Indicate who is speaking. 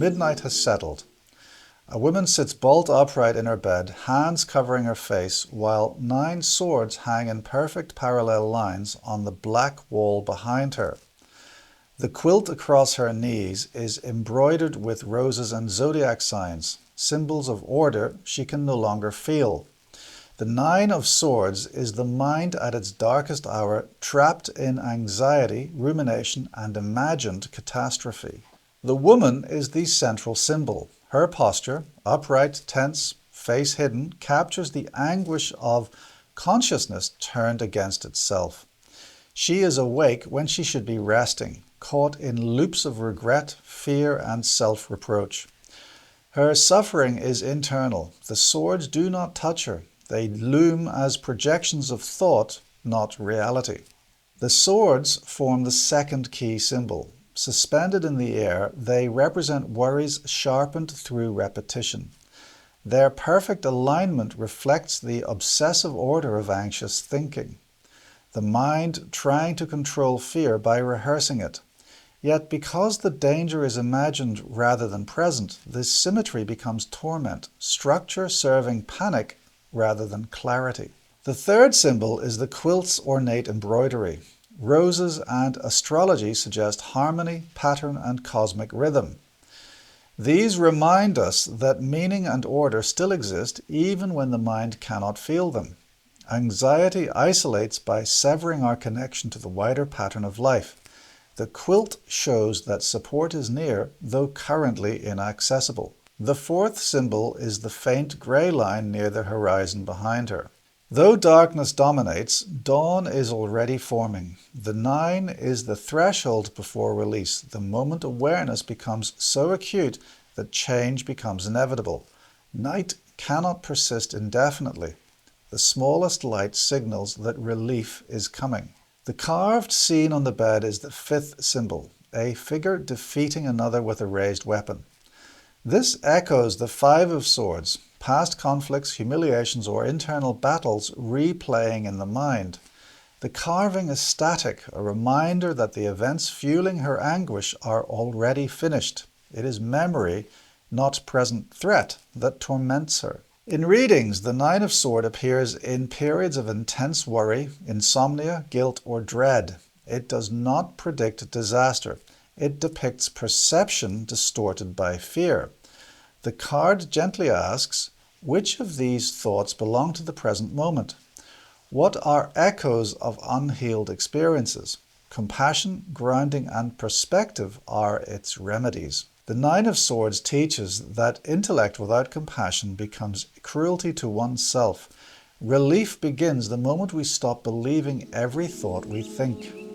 Speaker 1: midnight has settled. A woman sits bolt upright in her bed, hands covering her face, while 9 swords hang in perfect parallel lines on the black wall behind her. The quilt across her knees is embroidered with roses and zodiac signs, symbols of order she can no longer feel. The 9 of Swords is the mind at its darkest hour, trapped in anxiety, rumination, and imagined catastrophe. The woman is the central symbol. Her posture, upright, tense, face hidden, captures the anguish of consciousness turned against itself. She is awake when she should be resting, caught in loops of regret, fear, and self-reproach. Her suffering is internal. The swords do not touch her. They loom as projections of thought, not reality. The swords form the second key symbol. Suspended in the air, they represent worries sharpened through repetition. Their perfect alignment reflects the obsessive order of anxious thinking. The mind trying to control fear by rehearsing it. Yet because the danger is imagined rather than present, this symmetry becomes torment, structure serving panic rather than clarity. The third symbol is the quilt's ornate embroidery. Roses and astrology suggest harmony, pattern, and cosmic rhythm. These remind us that meaning and order still exist even when the mind cannot feel them. Anxiety isolates by severing our connection to the wider pattern of life. The quilt shows that support is near, though currently inaccessible. The fourth symbol is the faint grey line near the horizon behind her. Though darkness dominates, dawn is already forming. The 9 is the threshold before release, the moment awareness becomes so acute that change becomes inevitable. Night cannot persist indefinitely. The smallest light signals that relief is coming. The carved scene on the bed is the 5th symbol, a figure defeating another with a raised weapon. This echoes the 5 of Swords, past conflicts, humiliations, or internal battles replaying in the mind. The carving is static, a reminder that the events fueling her anguish are already finished. It is memory, not present threat, that torments her. In readings, the 9 of Swords appears in periods of intense worry, insomnia, guilt, or dread. It does not predict disaster. It depicts perception distorted by fear. The card gently asks, which of these thoughts belong to the present moment? What are echoes of unhealed experiences? Compassion, grounding, and perspective are its remedies. The 9 of Swords teaches that intellect without compassion becomes cruelty to oneself. Relief begins the moment we stop believing every thought we think.